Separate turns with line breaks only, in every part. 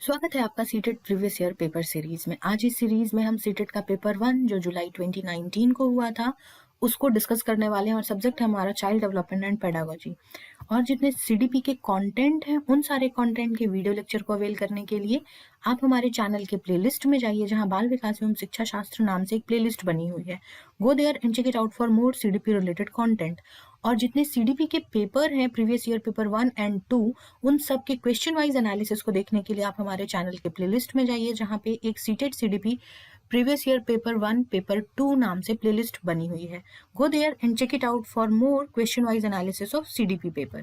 स्वागत है आपका CTET previous year paper series में। आज इस सीरीज में हम सीटेट का पेपर 1 जो जुलाई 2019 को हुआ था उसको डिस्कस करने वाले हैं और सब्जेक्ट है हमारा चाइल्ड डेवलपमेंट एंड पेडागोजी। और जितने सीडीपी के कंटेंट हैं उन सारे कंटेंट के वीडियो लेक्चर को अवेल करने के लिए आप हमारे चैनल के प्लेलिस्ट में जाइए जहां बाल विकास एवं शिक्षा शास्त्र नाम से एक प्लेलिस्ट बनी हुई है। Go there and check it out for more CDP related content. और जितने सीडीपी के पेपर हैं प्रीवियस ईयर पेपर 1 एंड 2 उन सब के क्वेश्चन वाइज एनालिसिस को देखने के लिए आप हमारे चैनल के प्लेलिस्ट में जाइए जहां पे एक CTET CDP previous year paper 1 paper 2 नाम से प्लेलिस्ट बनी हुई है। Go there and check it out for more question wise analysis of CDP paper.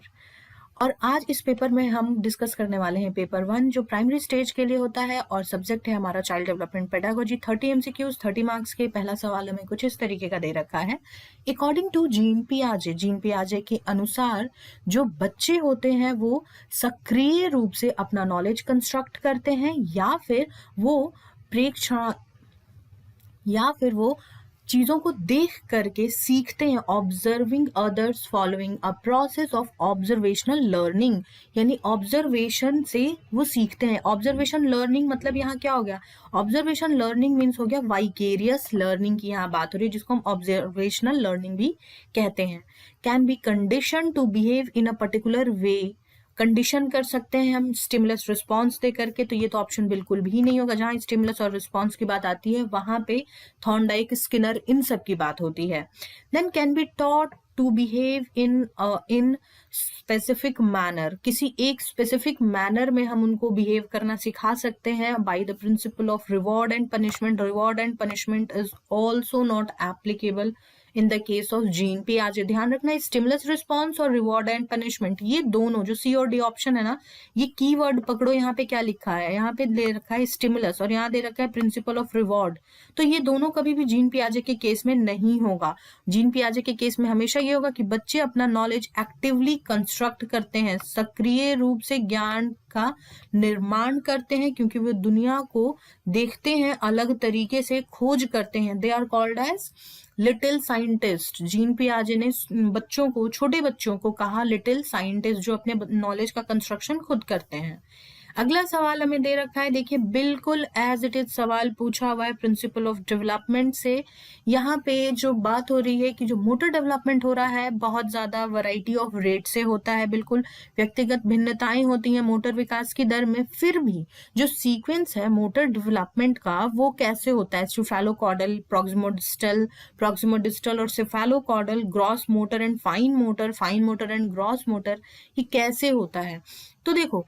और आज इस पेपर में हम डिस्कस करने वाले हैं पेपर 1 जो प्राइमरी स्टेज के लिए होता है और सब्जेक्ट है हमारा child development pedagogy. 30 MCQs 30 marks के। पहला सवाल हमें कुछ इस तरीके का दे रखा है। अकॉर्डिंग टू जीन पियाजे के अनुसार जो बच्चे होते हैं वो सक्रिय रूप से अपना नॉलेज कंस्ट्रक्ट करते हैं या फिर वो चीजों को देख करके सीखते हैं। Observing others following a process of observational learning, यानी ऑब्जर्वेशन से वो सीखते हैं। ऑब्जर्वेशन लर्निंग मतलब यहाँ क्या हो गया? ऑब्जर्वेशन लर्निंग मीन्स हो गया वाइकेरियस लर्निंग की यहाँ बात हो रही है जिसको हम ऑब्जर्वेशनल लर्निंग भी कहते हैं। Can be condition to behave in a particular way, condition कर सकते हैं हम स्टिमुलस रिस्पॉन्स दे करके, तो ये तो ऑप्शन बिल्कुल भी नहीं होगा। जहां स्टिमुलस और रिस्पॉन्स की बात आती है वहां पे थॉर्नडाइक, स्किनर, इन सब की बात होती है। Then can be taught to behave in specific manner, किसी एक स्पेसिफिक मैनर में हम उनको बिहेव करना सिखा सकते हैं by the principle of reward and punishment. Reward and punishment is also not applicable in the case of Jean पियाजे। ध्यान रखना स्टिमुलस रिस्पॉन्स और रिवॉर्ड एंड पनिशमेंट ये दोनों जो सी और डी ऑप्शन है ना, ये कीवर्ड पकड़ो। यहाँ पे क्या लिखा है? यहाँ पे दे रखा है स्टिमुलस और यहाँ दे रखा है प्रिंसिपल ऑफ रिवॉर्ड। तो ये दोनों कभी भी जीन पियाजे के केस में नहीं होगा। जीन पियाजे के केस में हमेशा ये होगा कि बच्चे अपना नॉलेज एक्टिवली कंस्ट्रक्ट करते हैं, सक्रिय रूप से ज्ञान का निर्माण करते हैं क्योंकि वे दुनिया को देखते हैं, अलग तरीके से खोज करते हैं। They are called as little scientist. Jean पियाजे ने बच्चों को, छोटे बच्चों को कहा लिटिल साइंटिस्ट जो अपने नॉलेज का कंस्ट्रक्शन खुद करते हैं। अगला सवाल हमें दे रखा है, देखिए बिल्कुल एज इट इज सवाल पूछा हुआ है प्रिंसिपल ऑफ डेवलपमेंट से। यहाँ पे जो बात हो रही है कि जो मोटर डेवलपमेंट हो रहा है बहुत ज्यादा वैरायटी ऑफ रेट से होता है, बिल्कुल व्यक्तिगत भिन्नताएं होती हैं मोटर विकास की दर में। फिर भी जो सीक्वेंस है मोटर डेवलपमेंट का वो कैसे होता है? सिफेलोकॉर्डल, प्रॉक्सिमोडिस्टल और cephalocaudal, gross motor and fine motor and gross motor, ये कैसे होता है? तो देखो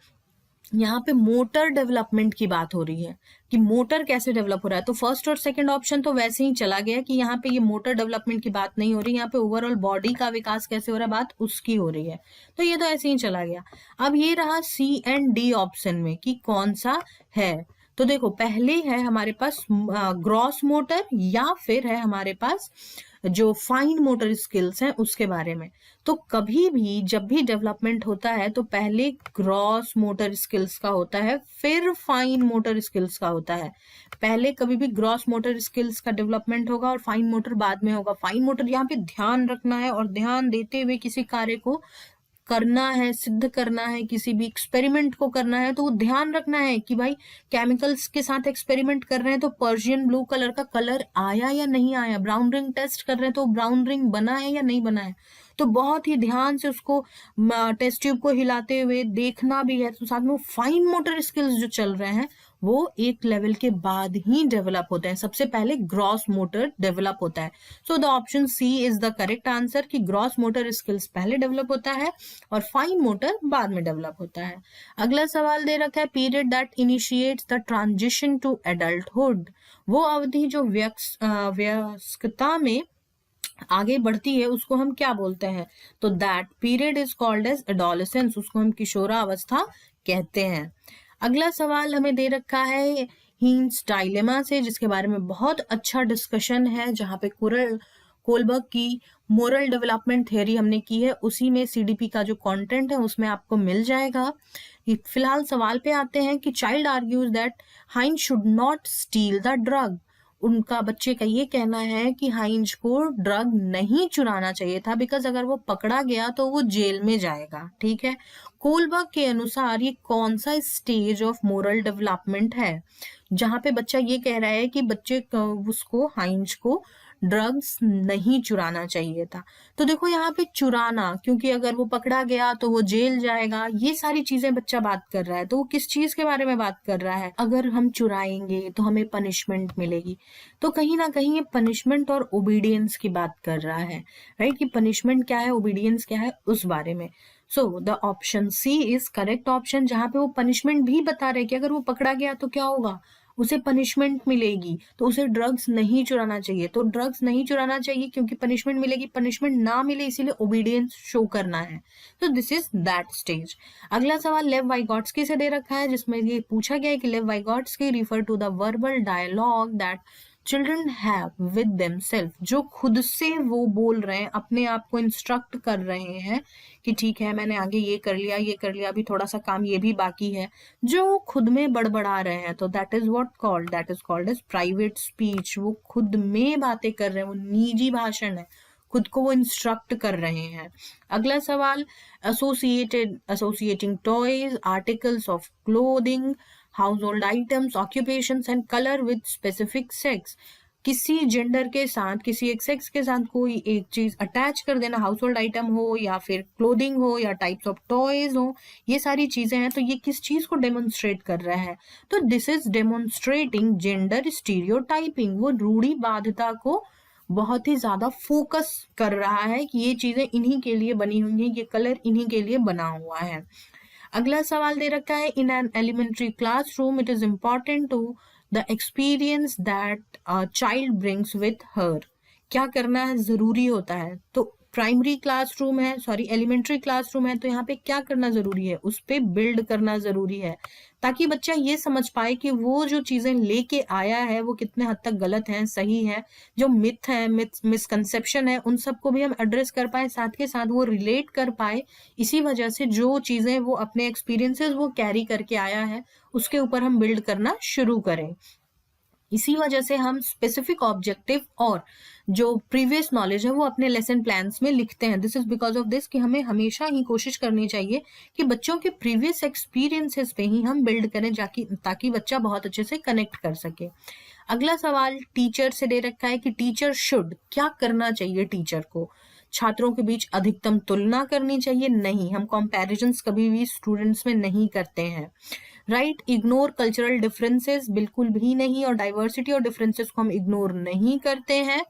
यहाँ पे मोटर डेवलपमेंट की बात हो रही है कि मोटर कैसे डेवलप हो रहा है। तो फर्स्ट और सेकंड ऑप्शन तो वैसे ही चला गया कि यहाँ पे ये मोटर डेवलपमेंट की बात नहीं हो रही, यहाँ पे ओवरऑल बॉडी का विकास कैसे हो रहा है बात उसकी हो रही है। तो ये तो ऐसे ही चला गया। अब ये रहा सी एंड डी ऑप्शन में कि कौन सा है। तो देखो पहले है हमारे पास ग्रॉस मोटर या फिर है हमारे पास जो फाइन मोटर स्किल्स हैं उसके बारे में। तो कभी भी जब भी डेवलपमेंट होता है तो पहले ग्रॉस मोटर स्किल्स का होता है फिर फाइन मोटर स्किल्स का होता है। पहले कभी भी ग्रॉस मोटर स्किल्स का डेवलपमेंट होगा और फाइन मोटर बाद में होगा। फाइन मोटर यहाँ पे ध्यान रखना है और ध्यान देते हुए किसी कार्य को करना है, सिद्ध करना है, किसी भी एक्सपेरिमेंट को करना है तो वो ध्यान रखना है कि भाई केमिकल्स के साथ एक्सपेरिमेंट कर रहे हैं तो पर्शियन ब्लू कलर का कलर आया या नहीं आया। ब्राउन रिंग टेस्ट कर रहे हैं तो ब्राउन रिंग बना है या नहीं बना है। तो बहुत ही ध्यान से उसको टेस्ट ट्यूब को हिलाते हुए देखना भी है। तो साथ में फाइन मोटर स्किल्स जो चल रहे हैं वो एक लेवल के बाद ही डेवलप होते हैं। सबसे पहले ग्रॉस मोटर डेवलप होता है। So the option C is the correct answer कि ग्रॉस मोटर स्किल्स पहले डेवलप होता है और फाइन मोटर बाद में डेवलप होता है। अगला सवाल दे रखा है period that initiates the transition to adulthood. वो अवधि जो वयस्कता में आगे बढ़ती है उसको हम क्या बोलते हैं? तो that period is called as adolescence, उसको हम किशोरावस्था कहते हैं। अगला सवाल हमें दे रखा है हीन्स डायलेमा से जिसके बारे में बहुत अच्छा डिस्कशन है जहां पे कोलबर्ग की मोरल डेवलपमेंट थ्योरी हमने की है, उसी में सीडीपी का जो कंटेंट है उसमें आपको मिल जाएगा। फिलहाल सवाल पे आते हैं कि child argues that Heinz should not steal the drug. उनका बच्चे का ये कहना है कि हाइंज को ड्रग नहीं चुराना चाहिए था, बिकॉज अगर वो पकड़ा गया तो वो जेल में जाएगा। ठीक है, कोलबर्ग के अनुसार ये कौन सा स्टेज ऑफ मोरल डेवलपमेंट है जहां पे बच्चा ये कह रहा है कि उसको हाइंज को ड्रग्स नहीं चुराना चाहिए था। तो देखो यहाँ पे चुराना, क्योंकि अगर वो पकड़ा गया तो वो जेल जाएगा, ये सारी चीजें बच्चा बात कर रहा है। तो वो किस चीज के बारे में बात कर रहा है? अगर हम चुराएंगे तो हमें पनिशमेंट मिलेगी, तो कहीं ना कहीं ये पनिशमेंट और ओबीडियंस की बात कर रहा है, राइट? कि पनिशमेंट क्या है, ओबीडियंस क्या है, उस बारे में। So the option C is correct option, जहां पे वो पनिशमेंट भी बता रहे कि अगर वो पकड़ा गया तो क्या होगा, उसे पनिशमेंट मिलेगी, तो उसे ड्रग्स नहीं चुराना चाहिए। तो ड्रग्स नहीं चुराना चाहिए क्योंकि पनिशमेंट मिलेगी, पनिशमेंट ना मिले इसीलिए ओबीडियंस शो करना है। तो दिस इज दैट स्टेज। अगला सवाल लेव वाइगॉट्स्की से दे रखा है, जिसमें ये पूछा गया है कि Lev Vygotsky refer to the verbal dialogue that children have with themself, जो खुद से वो बोल रहे हैं, अपने आप को इंस्ट्रक्ट कर रहे हैं कि ठीक है मैंने आगे ये कर लिया, ये कर लिया, अभी थोड़ा सा काम ये भी बाकी है, जो खुद में बड़बड़ा रहे हैं। तो that is called as private speech. वो खुद में बातें कर रहे हैं, वो निजी भाषण है, खुद को वो इंस्ट्रक्ट कर रहे हैं। अगला सवाल, associating toys, articles of clothing, household items, occupations and colour with specific sex. किसी जेंडर के साथ, किसी एक सेक्स के साथ कोई एक चीज अटैच कर देना, हाउस होल्ड आइटम हो या फिर क्लोथिंग हो या टाइप्स ऑफ टॉयज हो, ये सारी चीजें हैं। तो ये किस चीज को डेमोन्स्ट्रेट कर रहा है? तो this is demonstrating gender stereotyping. वो रूढ़िवादिता को बहुत ही ज्यादा फोकस कर रहा है कि ये चीजें इन्हीं के लिए बनी हुई हैं, ये कलर इन्हीं के लिए बना हुआ है। अगला सवाल दे रखा है, in an elementary classroom it is important to the experience that child brings with her. क्या करना है, जरूरी होता है? तो प्राइमरी क्लासरूम है, सॉरी एलिमेंट्री क्लासरूम है, तो यहाँ पे क्या करना जरूरी है? उस पे बिल्ड करना जरूरी है, ताकि बच्चा ये समझ पाए कि वो जो चीजें लेके आया है वो कितने हद तक गलत है, सही है, जो मिथ है, मिसकंसेप्शन है, उन सबको भी हम एड्रेस कर पाए, साथ के साथ वो रिलेट कर पाए। इसी वजह से जो चीजें वो अपने एक्सपीरियंसेस वो कैरी करके आया है उसके ऊपर हम बिल्ड करना शुरू करें। इसी वजह से हम स्पेसिफिक ऑब्जेक्टिव और जो प्रीवियस नॉलेज है वो अपने लेसन प्लान्स में लिखते हैं। This is because of this कि हमें हमेशा ही कोशिश करनी चाहिए कि बच्चों के प्रीवियस एक्सपीरियंसेस पे ही हम बिल्ड करें, ताकि बच्चा बहुत अच्छे से कनेक्ट कर सके। अगला सवाल टीचर से दे रखा है कि टीचर शुड, क्या करना चाहिए टीचर को? छात्रों के बीच अधिकतम तुलना करनी चाहिए? नहीं, हम कंपैरिजंस कभी भी स्टूडेंट्स में नहीं करते हैं। राइट, इग्नोर कल्चरल डिफरेंसेस, बिल्कुल भी नहीं, और डाइवर्सिटी और डिफरेंसेस को हम इग्नोर नहीं करते हैं।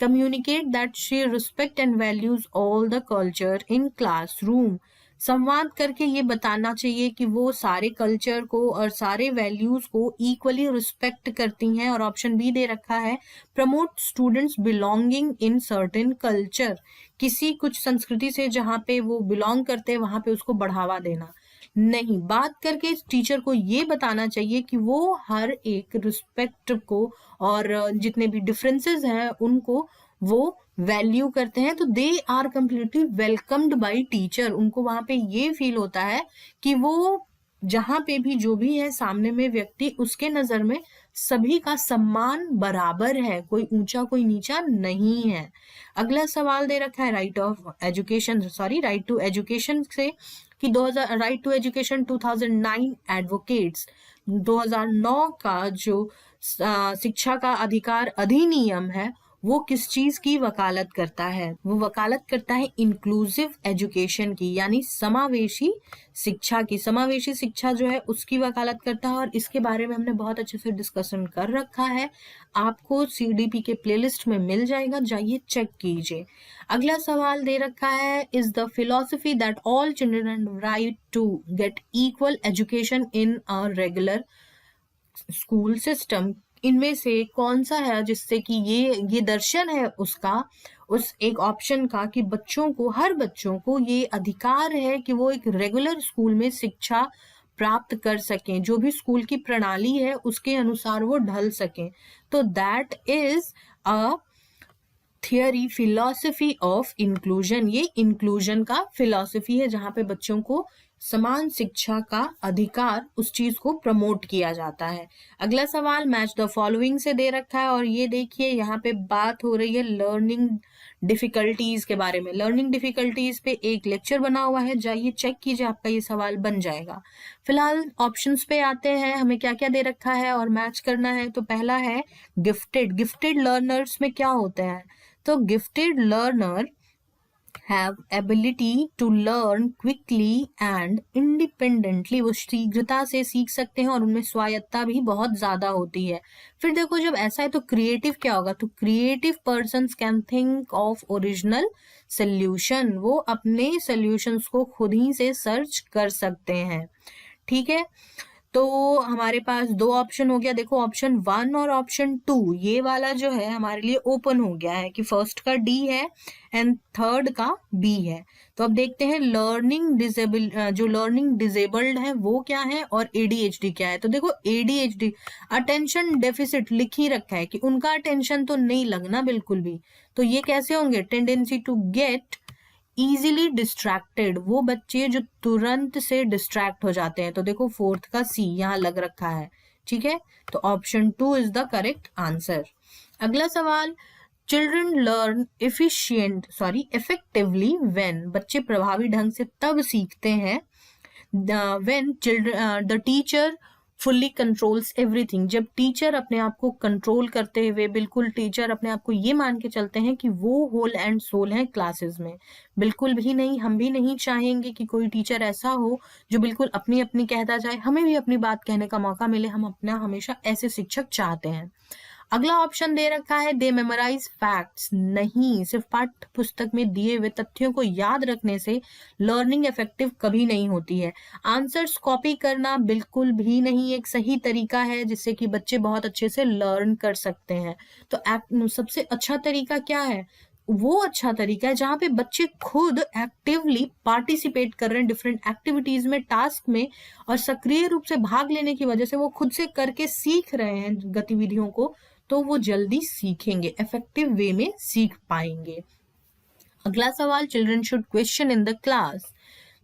Communicate that she respect and values all the culture in classroom, संवाद करके ये बताना चाहिए कि वो सारे कल्चर को और सारे वैल्यूज को इक्वली रिस्पेक्ट करती हैं। और ऑप्शन बी दे रखा है, promote students belonging in certain culture, किसी कुछ संस्कृति से जहाँ पे वो बिलोंग करते हैं वहां पे उसको बढ़ावा देना नहीं। बात करके टीचर को ये बताना चाहिए कि वो हर एक रिस्पेक्ट को और जितने भी डिफरेंसेस हैं उनको वो वैल्यू करते हैं। तो they are completely welcomed by teacher, उनको वहां पे ये फील होता है कि वो जहां पे भी जो भी है सामने में व्यक्ति, उसके नजर में सभी का सम्मान बराबर है, कोई ऊंचा कोई नीचा नहीं है। अगला सवाल दे रखा है राइट टू एजुकेशन से कि 2000 राइट टू एजुकेशन 2009 एडवोकेट्स, 2009 का जो शिक्षा का अधिकार अधिनियम है वो किस चीज की वकालत करता है? वो वकालत करता है इंक्लूसिव एजुकेशन की, यानी समावेशी शिक्षा की। समावेशी शिक्षा जो है उसकी वकालत करता है, और इसके बारे में हमने बहुत अच्छे से डिस्कशन कर रखा है, आपको सीडीपी के प्लेलिस्ट में मिल जाएगा, जाइए चेक कीजिए। अगला सवाल दे रखा है, is the philosophy that all children right to get equal education in a regular school system, इनमें से कौन सा है जिससे कि ये दर्शन है उसका, उस एक ऑप्शन का, कि हर बच्चों को ये अधिकार है कि वो एक रेगुलर स्कूल में शिक्षा प्राप्त कर सकें, जो भी स्कूल की प्रणाली है उसके अनुसार वो ढल सकें। तो that is a theory philosophy of inclusion, ये इंक्लूजन का फिलॉसफी है जहां पे बच्चों को समान शिक्षा का अधिकार, उस चीज को प्रमोट किया जाता है। अगला सवाल मैच द फॉलोइंग से दे रखा है और ये देखिए यहाँ पे बात हो रही है लर्निंग डिफिकल्टीज के बारे में। लर्निंग डिफिकल्टीज पे एक लेक्चर बना हुआ है, जाइए चेक कीजिए, आपका ये सवाल बन जाएगा। फिलहाल ऑप्शंस पे आते हैं, हमें क्या क्या दे रखा है और मैच करना है। तो पहला है गिफ्टेड। गिफ्टेड लर्नर्स में क्या होते हैं? तो gifted learner have ability to learn quickly and independently। वो शीघ्रता से सीख सकते हैं और उनमें स्वायत्ता भी बहुत ज्यादा होती है। फिर देखो जब ऐसा है तो क्रिएटिव क्या होगा? तो creative persons can think of original solution. वो अपने सोल्यूशंस को खुद ही से सर्च कर सकते हैं। ठीक है, तो हमारे पास दो ऑप्शन हो गया। देखो ऑप्शन 1 और ऑप्शन 2, ये वाला जो है हमारे लिए ओपन हो गया है कि फर्स्ट का डी है एंड थर्ड का बी है। तो अब देखते हैं जो लर्निंग डिसेबल्ड है वो क्या है और एडीएचडी क्या है। तो देखो एडीएचडी अटेंशन डेफिसिट लिख ही रखा है कि उनका अटेंशन तो नहीं लगना बिल्कुल भी। तो ये कैसे होंगे? Tendency to get easily distracted, वो बच्चे जो तुरंत से डिस्ट्रैक्ट हो जाते हैं। तो देखो फोर्थ का सी यहाँ लग रखा है। ठीक है, तो option 2 is the correct answer. अगला सवाल चिल्ड्रन लर्न इफेक्टिवली व्हेन। बच्चे प्रभावी ढंग से तब सीखते हैं when the teacher fully controls everything. जब टीचर अपने आप को कंट्रोल करते हुए, बिल्कुल टीचर अपने आप को ये मान के चलते हैं कि वो होल एंड सोल है क्लासेस में। बिल्कुल भी नहीं, हम भी नहीं चाहेंगे कि कोई टीचर ऐसा हो जो बिल्कुल अपनी अपनी कहता जाए। हमें भी अपनी बात कहने का मौका मिले, हम अपना हमेशा ऐसे शिक्षक चाहते हैं। अगला ऑप्शन दे रखा है दे मेमोराइज फैक्ट्स। नहीं, सिर्फ पाठ्य पुस्तक में दिए हुए तथ्यों को याद रखने से लर्निंग इफेक्टिव कभी नहीं होती है। आंसर्स कॉपी करना बिल्कुल भी नहीं एक सही तरीका है जिससे कि बच्चे बहुत अच्छे से लर्न कर सकते हैं। तो सबसे अच्छा तरीका क्या है? वो अच्छा तरीका है जहाँ पे बच्चे खुद एक्टिवली पार्टिसिपेट कर रहे हैं डिफरेंट एक्टिविटीज में, टास्क में, और सक्रिय रूप से भाग लेने की वजह से वो खुद से करके सीख रहे हैं गतिविधियों को। तो वो जल्दी सीखेंगे, इफेक्टिव वे में सीख पाएंगे। अगला सवाल children should question in the class.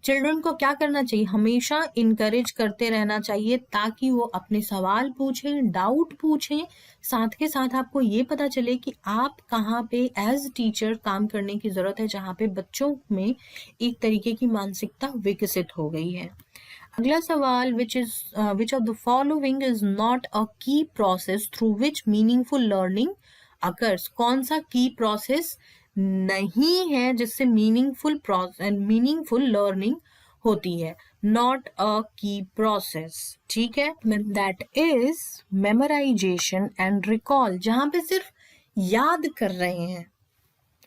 Children को क्या करना चाहिए? हमेशा इनकरेज करते रहना चाहिए ताकि वो अपने सवाल पूछें, डाउट पूछें। साथ के साथ आपको ये पता चले कि आप कहाँ पे एज टीचर काम करने की जरूरत है, जहाँ पे बच्चों में एक तरीके की मानसिकता विकसित हो गई है। अगला सवाल which of the following is not a key process through which meaningful learning occurs। कौन सा की प्रोसेस नहीं है जिससे मीनिंगफुल लर्निंग होती है? नॉट अ की प्रोसेस। ठीक है, that is memorisation and recall. जहां पे सिर्फ याद कर रहे हैं,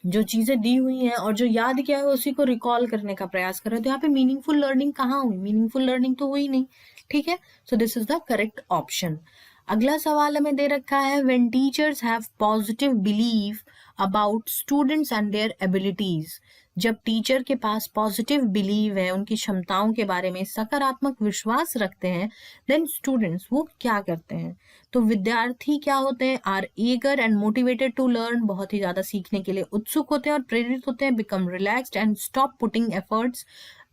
जो चीजें दी हुई हैं और जो याद किया है उसी को रिकॉल करने का प्रयास कर रहे हैं। तो यहाँ पे मीनिंगफुल लर्निंग कहाँ हुई? मीनिंगफुल लर्निंग तो हुई नहीं। ठीक है, so this is the correct option. अगला सवाल हमें दे रखा है when teachers have positive belief about students and there abilities. जब टीचर के पास पॉजिटिव बिलीव है, उनकी क्षमताओं के बारे में सकारात्मक विश्वास रखते हैं, देन स्टूडेंट्स वो क्या करते हैं? तो विद्यार्थी क्या होते हैं? Are eager and motivated to learn. बहुत ही ज्यादा सीखने के लिए उत्सुक होते हैं और प्रेरित होते हैं। Become relaxed and stop putting efforts.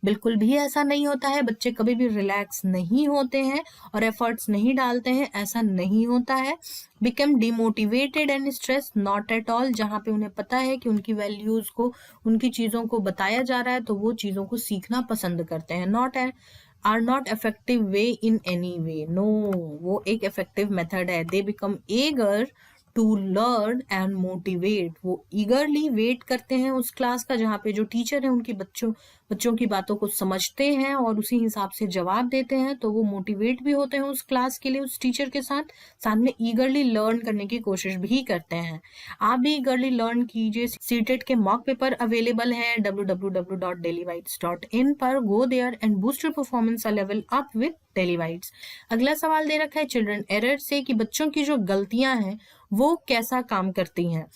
बिल्कुल भी ऐसा नहीं होता है, बच्चे कभी भी रिलैक्स नहीं होते हैं और एफर्ट्स नहीं डालते हैं, ऐसा नहीं होता है। Become demotivated and stress, not at all. जहाँ पे उन्हें पता है कि उनकी वैल्यूज को, उनकी चीजों को बताया जा रहा है तो वो चीजों को सीखना पसंद करते हैं। Are not effective way in any way. No, वो एक इफेक्टिव मेथड है। They become eager to learn and motivate. वो ईगरली वेट करते हैं उस क्लास का जहाँ पे जो टीचर है उनकी बच्चों की बातों को समझते हैं और उसी हिसाब से जवाब देते हैं। तो वो मोटिवेट भी होते हैं उस क्लास के लिए, उस टीचर के साथ में ईगरली लर्न करने की कोशिश भी करते हैं। आप भी ईगरली लर्न कीजिए। सीटेट के मॉक पेपर अवेलेबल है www.dailybytes.in पर। Go there and boost your performance a level up with Dailybytes. अगला सवाल दे रखा है चिल्ड्रन एरर से कि बच्चों की जो गलतियां हैं वो कैसा काम करती हैं।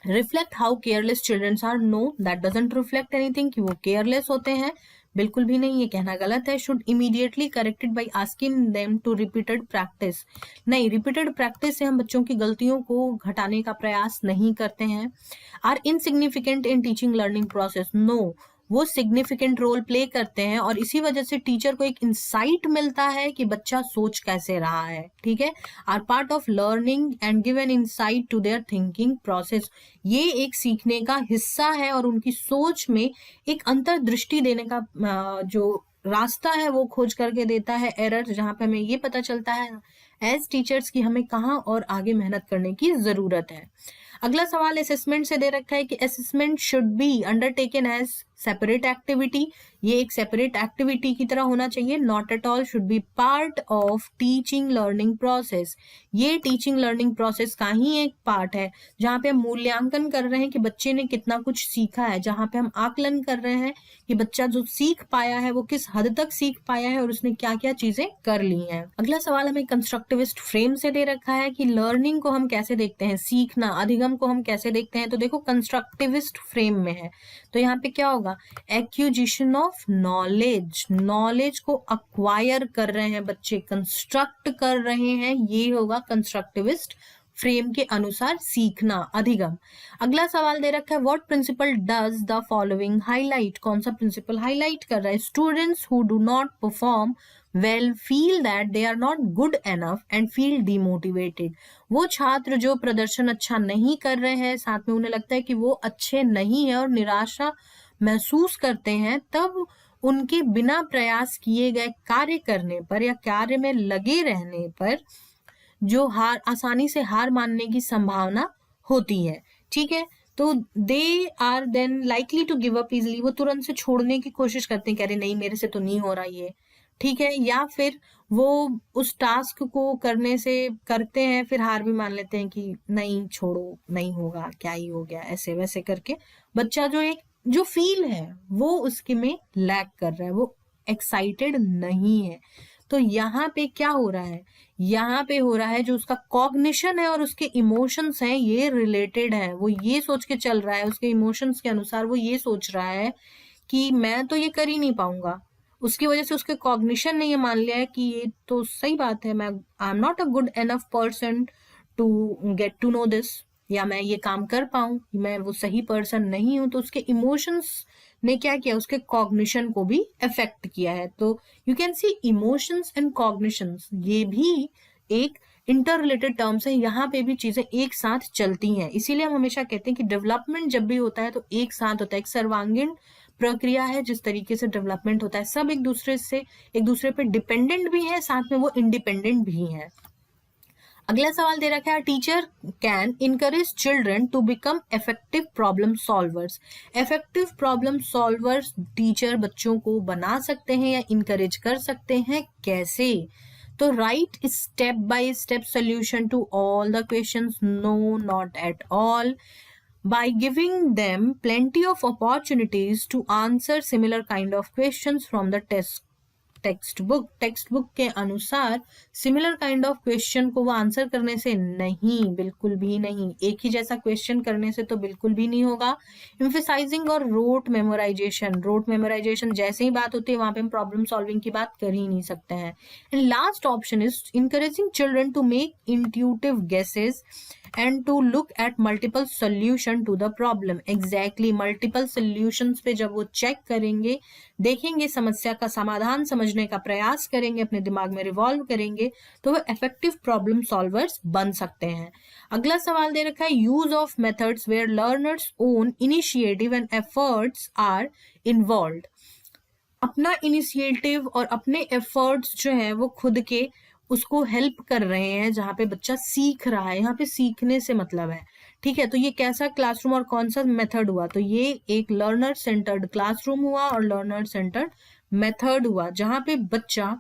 Reflect how careless children are. No, that doesn't reflect anything कि वो केयरलेस होते हैं, बिल्कुल भी नहीं, ये कहना गलत है। Should immediately corrected by asking them to repeated practice. नहीं, रिपीटेड प्रैक्टिस से हम बच्चों की गलतियों को घटाने का प्रयास नहीं करते हैं। Are insignificant in teaching learning process. No, वो सिग्निफिकेंट रोल प्ले करते हैं, और इसी वजह से टीचर को एक इंसाइट मिलता है कि बच्चा सोच कैसे रहा है, ठीक है, are part of learning and give an insight to their thinking process. ये एक सीखने का हिस्सा है और उनकी सोच में एक अंतर्दृष्टि देने का जो रास्ता है वो खोज करके देता है, एरर, जहां पे हमें ये पता चलता है एज टीचर्स कि हमें कहाँ और आगे मेहनत करने की जरूरत है। अगला सवाल असेसमेंट से दे रखा है कि assessment should be undertaken as separate activity. ये एक सेपरेट एक्टिविटी की तरह होना चाहिए, not at all, should be part of teaching learning process. ये टीचिंग लर्निंग प्रोसेस का ही एक पार्ट है, जहाँ पे हम मूल्यांकन कर रहे हैं कि बच्चे ने कितना कुछ सीखा है, जहाँ पे हम आकलन कर रहे हैं कि बच्चा जो सीख पाया है वो किस हद तक सीख पाया है और उसने क्या क्या चीजें कर ली हैं। अगला सवाल हमें कंस्ट्रक्टिविस्ट फ्रेम से दे रखा है कि लर्निंग को हम कैसे देखते हैं, सीखना, अधिगम को हम कैसे देखते हैं। तो देखो कंस्ट्रक्टिविस्ट फ्रेम में है तो यहाँ पे क्या होगा, एक्विजिशन ऑफ नॉलेज, नॉलेज को अक्वायर कर रहे हैं बच्चे, कंस्ट्रक्ट कर रहे हैं, ये होगा कंस्ट्रक्टिविस्ट फ्रेम के अनुसार सीखना, अधिगम। अगला सवाल दे रखा है what principle does the following highlight. कौन सा प्रिंसिपल हाईलाइट कर रहा है, students who do not perform well feel that they are not good enough and feel demotivated. वो छात्र जो प्रदर्शन अच्छा नहीं कर रहे हैं, साथ में उन्हें लगता है कि वो अच्छे नहीं है और निराशा महसूस करते हैं, तब उनके बिना प्रयास किए गए कार्य करने पर या कार्य में लगे रहने पर जो आसानी से हार मानने की संभावना होती है, ठीक है। तो they are then likely to give up easily, वो तुरंत से छोड़ने की कोशिश करते हैं, कह रहे नहीं मेरे से तो नहीं हो रहा ये, ठीक है, या फिर वो उस टास्क को करने से करते हैं फिर हार भी मान लेते हैं कि नहीं छोड़ो, नहीं होगा, क्या ही हो गया, ऐसे वैसे करके बच्चा जो फील है वो उसके में लैक कर रहा है, वो एक्साइटेड नहीं है। तो यहाँ पे क्या हो रहा है, यहाँ पे हो रहा है जो उसका कॉग्निशन है और उसके इमोशंस हैं ये रिलेटेड है, वो ये सोच के चल रहा है, उसके इमोशंस के अनुसार वो ये सोच रहा है कि मैं तो ये कर ही नहीं पाऊंगा। उसकी वजह से उसके कॉग्निशन ने ये मान लिया है कि ये तो सही बात है, मैं I am not a good enough person to get to know this, या मैं ये काम कर पाऊं, मैं वो सही पर्सन नहीं हूं। तो उसके इमोशंस ने क्या किया, उसके कॉग्निशन को भी अफेक्ट किया है। तो you can see emotions and cognitions, ये भी एक इंटर रिलेटेड टर्म्स है, यहाँ पे भी चीजें एक साथ चलती हैं। इसीलिए हम हमेशा कहते हैं कि डेवलपमेंट जब भी होता है तो एक साथ होता है, एक सर्वांगीण प्रक्रिया है। जिस तरीके से डेवलपमेंट होता है सब एक दूसरे पे डिपेंडेंट भी है, साथ में वो इंडिपेंडेंट भी है। अगला सवाल दे रखा है teacher can encourage children to become effective problem solvers. Effective problem solvers teacher बच्चों को बना सकते हैं या इनकरेज कर सकते हैं, कैसे। तो write step by step solution to all the questions, no not at all, by giving them plenty of opportunities to answer similar kind of questions from the text book के अनुसार सिमिलर काइंड ऑफ क्वेश्चन को वो answer करने से नहीं, बिल्कुल भी नहीं, एक ही जैसा क्वेश्चन करने से तो बिल्कुल भी नहीं होगा। एम्फेसाइजिंग और रोट मेमोराइजेशन जैसे ही बात होती है वहां पे हम प्रॉब्लम सॉल्विंग की बात कर ही नहीं सकते हैं। And last option is encouraging children to make intuitive guesses and to look at multiple solution to the problem. Exactly, multiple solutions पे जब वो चेक करेंगे, देखेंगे, समस्या का समाधान समझने का प्रयास करेंगे, अपने दिमाग में रिवॉल्व करेंगे, तो वो इफेक्टिव प्रॉब्लम सॉल्वर्स बन सकते हैं। अगला सवाल दे रखा है use of methods where learners own initiative and efforts are involved. अपना इनिशिएटिव और अपने एफर्ट्स जो है वो खुद के उसको हेल्प कर रहे हैं, जहाँ पे बच्चा सीख रहा है, यहाँ पे सीखने से मतलब है, ठीक है। तो ये कैसा क्लासरूम और कौन सा मेथड हुआ, तो ये एक लर्नर सेंटर्ड क्लासरूम हुआ और लर्नर सेंटर्ड मेथड हुआ, जहाँ पे बच्चा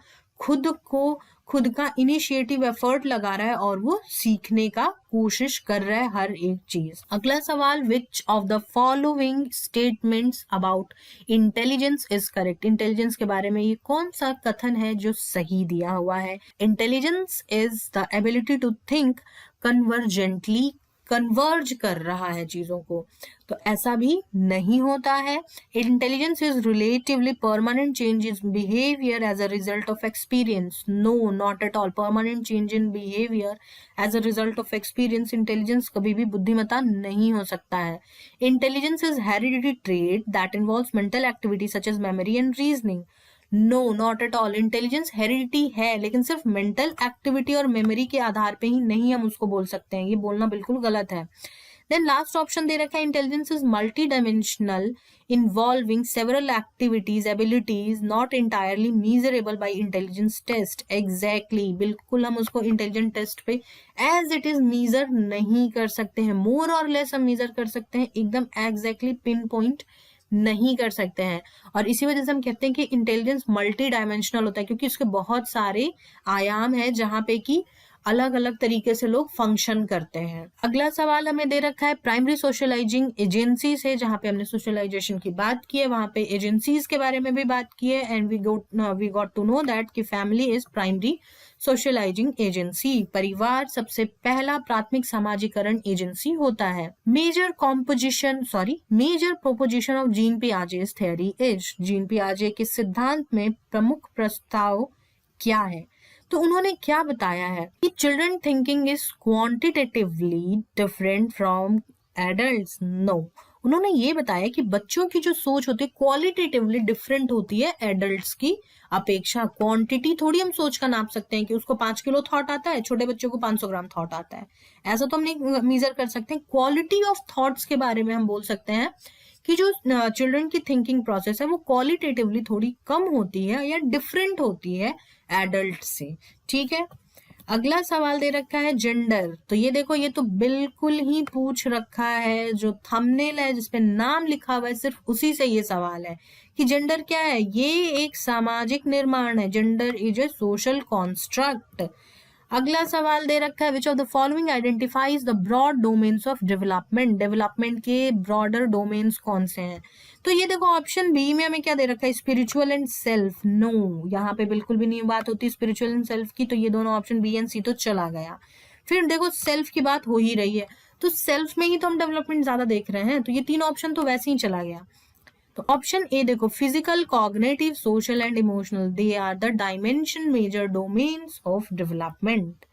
खुद का इनिशिएटिव एफर्ट लगा रहा है और वो सीखने का कोशिश कर रहा है हर एक चीज। अगला सवाल, विच of the following statements about intelligence is correct. Intelligence के बारे में ये कौन सा कथन है जो सही दिया हुआ है। Intelligence is the ability to think convergently converge कर रहा है चीजों को, तो ऐसा भी नहीं होता है। Intelligence is relatively permanent change in behaviour as a result of experience. No, not at all. Permanent change in behaviour as a result of experience intelligence कभी भी बुद्धिमत्ता नहीं हो सकता है। Intelligence is hereditary trait that involves mental activity such as memory and reasoning. No, not at all. Intelligence heredity है, लेकिन सिर्फ मेंटल एक्टिविटी और मेमोरी के आधार पे ही नहीं हम उसको बोल सकते हैं, ये बोलना बिल्कुल गलत है। देन लास्ट ऑप्शन दे रखा है, intelligence is multi dimensional involving several activities abilities not entirely measurable by intelligence test. Exactly, बिल्कुल हम उसको इंटेलिजेंट टेस्ट पे एज इट इज मीजर नहीं कर सकते हैं, मोर और लेस हम मीजर कर सकते हैं, एकदम एग्जैक्टली पिन पॉइंट नहीं कर सकते हैं। और इसी वजह से हम कहते हैं कि इंटेलिजेंस मल्टी डायमेंशनल होता है, क्योंकि उसके बहुत सारे आयाम है जहां पे कि अलग अलग तरीके से लोग फंक्शन करते हैं। अगला सवाल हमें दे रखा है, प्राइमरी सोशलाइजिंग एजेंसीज है, जहां पे हमने सोशलाइजेशन की बात की है, वहां पे एजेंसीज के बारे में भी बात की है। And we got to know that कि family is primary socializing agency. परिवार सबसे पहला प्राथमिक सामाजिकरण एजेंसी होता है। Major proposition of Jean Piaget's theory is. Jean पियाजे के सिद्धांत में प्रमुख प्रस्ताव क्या है? तो उन्होंने क्या बताया है कि children thinking is quantitatively different from adults. No, उन्होंने ये बताया कि बच्चों की जो सोच होती है क्वालिटेटिवली डिफरेंट होती है एडल्ट्स की अपेक्षा। क्वांटिटी थोड़ी हम सोच का नाप सकते हैं कि उसको 5 किलो थॉट आता है, छोटे बच्चों को 500 ग्राम थॉट आता है, ऐसा तो हम नहीं मेजर कर सकते हैं। क्वालिटी ऑफ थॉट्स के बारे में हम बोल सकते हैं कि जो चिल्ड्रन की थिंकिंग प्रोसेस है वो क्वालिटेटिवली थोड़ी कम होती है या डिफरेंट होती है एडल्ट से। ठीक है, अगला सवाल दे रखा है जेंडर। तो ये देखो, ये तो बिल्कुल ही पूछ रखा है, जो थंबनेल है जिसपे नाम लिखा हुआ है सिर्फ उसी से ये सवाल है कि जेंडर क्या है। ये एक सामाजिक निर्माण है, gender is a social construct. अगला सवाल दे रखा है, which of the following identifies the broad domains of development. Development के ब्रॉडर डोमेन्स कौन से हैं? तो ये देखो, ऑप्शन बी में हमें क्या दे रखा है, स्पिरिचुअल एंड सेल्फ। नो, यहाँ पे बिल्कुल भी नहीं बात होती स्पिरिचुअल एंड सेल्फ की, तो ये दोनों ऑप्शन बी एंड सी तो चला गया। फिर देखो, सेल्फ की बात हो ही रही है, तो सेल्फ में ही तो हम डेवलपमेंट ज्यादा देख रहे हैं, तो ये 3 ऑप्शन तो वैसे ही चला गया। तो ऑप्शन ए देखो, physical, cognitive, social and emotional, they are the dimension major domains of development.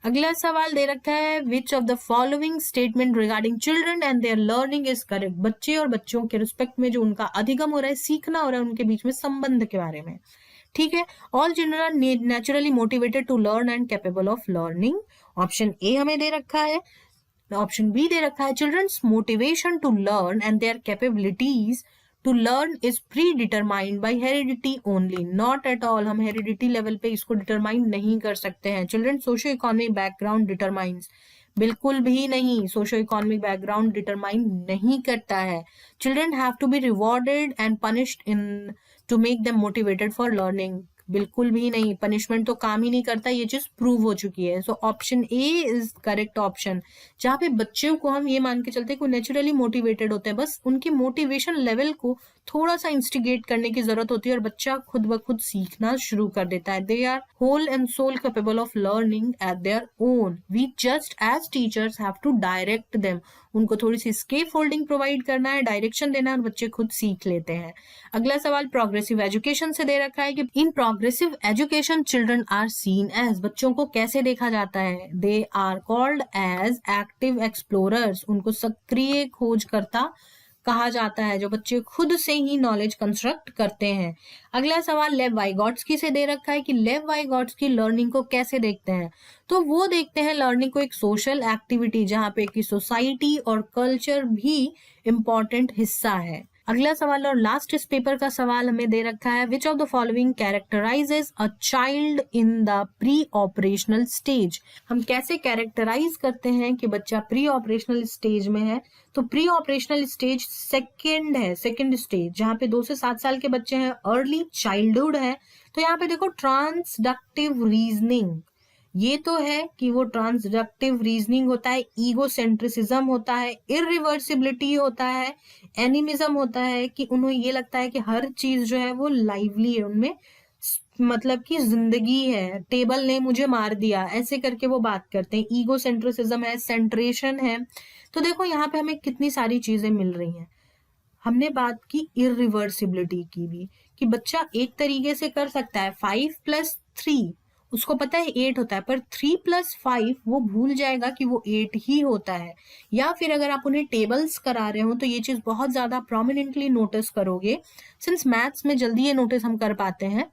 अगला सवाल दे रखा है, which of the following statement regarding children and their learning is correct. बच्चे और बच्चों के रिस्पेक्ट में जो उनका अधिगम हो रहा है, सीखना हो रहा है, उनके बीच में संबंध के बारे में। ठीक है, all children are naturally motivated to learn and capable of learning. Option A हमें दे रखा है। ऑप्शन बी दे रखा है, children's motivation to learn and their capabilities to learn is predetermined by heredity only. Not at all, हम heredity level पे इसको डिटरमाइन नहीं कर सकते हैं। Children socio economic background determines, बिल्कुल भी नहीं, सोशियो इकोनॉमिक बैकग्राउंड डिटरमाइन नहीं करता है। Children have to be rewarded and punished in to make them motivated for learning, बिल्कुल भी नहीं, पनिशमेंट तो काम ही नहीं करता, ये चीज प्रूव हो चुकी है। So option A is correct option, जहाँ पे बच्चों को हम ये मान के चलते हैं कि नेचुरली मोटिवेटेड होते हैं, बस उनके मोटिवेशन लेवल को थोड़ा सा इंस्टिगेट करने की जरूरत होती है और बच्चा खुद ब खुद सीखना शुरू कर देता है। They are whole and sole capable of learning at their own. We just as teachers have to direct them, उनको थोड़ी सी स्केप फोल्डिंग प्रोवाइड करना है, डायरेक्शन देना है और बच्चे खुद सीख लेते हैं। अगला सवाल प्रोग्रेसिव एजुकेशन से दे रखा है कि in progressive education children are seen as. बच्चों को कैसे देखा जाता है? They are called as active explorers, उनको सक्रिय खोजकर्ता कहा जाता है, जो बच्चे खुद से ही नॉलेज कंस्ट्रक्ट करते हैं। अगला सवाल लेव वाइगॉट्स्की से दे रखा है कि लेव वाइगॉट्स्की लर्निंग को कैसे देखते हैं? तो वो देखते हैं लर्निंग को एक सोशल एक्टिविटी, जहाँ पे कि सोसाइटी और कल्चर भी इम्पोर्टेंट हिस्सा है। अगला सवाल और लास्ट इस पेपर का सवाल हमें दे रखा है, which of the following कैरेक्टराइजेस a child in the pre operational stage. हम कैसे कैरेक्टराइज करते हैं कि बच्चा प्री ऑपरेशनल स्टेज में है? तो प्री ऑपरेशनल स्टेज सेकेंड है, सेकेंड स्टेज, जहाँ पे 2 से 7 साल के बच्चे हैं, अर्ली चाइल्डहुड है। तो यहाँ पे देखो, ट्रांसडक्टिव रीजनिंग, ये तो है कि वो ट्रांसडक्टिव रीजनिंग होता है, ईगोसेंट्रिसिज्म होता है, इरिवर्सिबिलिटी होता है, एनिमिज्म होता है कि उन्हें ये लगता है कि हर चीज जो है वो लाइवली है, उनमें मतलब कि जिंदगी है, टेबल ने मुझे मार दिया, ऐसे करके वो बात करते हैं। ईगो सेंट्रिसिज्म है, सेंट्रेशन है। तो देखो यहाँ पे हमें कितनी सारी चीजें मिल रही हैं। हमने बात की इरिवर्सिबिलिटी की भी, कि बच्चा एक तरीके से कर सकता है 5+3, उसको पता है 8 होता है, पर 3+5 वो भूल जाएगा कि वो 8 ही होता है। या फिर अगर आप उन्हें टेबल्स करा रहे हो तो ये चीज बहुत ज्यादा प्रोमिनेंटली नोटिस करोगे, सिंस मैथ्स में जल्दी ये नोटिस हम कर पाते हैं।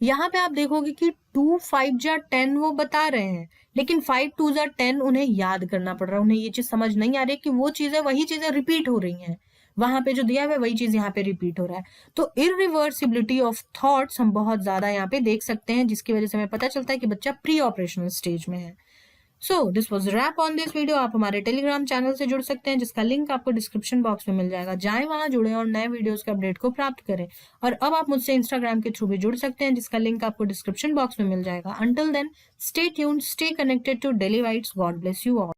यहाँ पे आप देखोगे कि 2×5=10 वो बता रहे हैं, लेकिन 5×2=10 उन्हें याद करना पड़ रहा है। उन्हें ये चीज समझ नहीं आ रही कि वो चीजें, वही चीजें रिपीट हो रही हैं, वहां पे जो दिया हुआ है वही चीज यहाँ पे रिपीट हो रहा है। तो इरिवर्सिबिलिटी ऑफ थॉट्स हम बहुत ज्यादा यहाँ पे देख सकते हैं, जिसकी वजह से हमें पता चलता है कि बच्चा प्री ऑपरेशनल स्टेज में है। So this was wrap on this video. आप हमारे टेलीग्राम चैनल से जुड़ सकते हैं, जिसका लिंक आपको डिस्क्रिप्शन बॉक्स में मिल जाएगा। जाएं वहां, जुड़े और नए वीडियोस के अपडेट को प्राप्त करें। और अब आप मुझसे इंस्टाग्राम के थ्रू भी जुड़ सकते हैं, जिसका लिंक आपको डिस्क्रिप्शन बॉक्स में मिल जाएगा। Until then, stay tuned, stay connected to daily whites. God bless you all.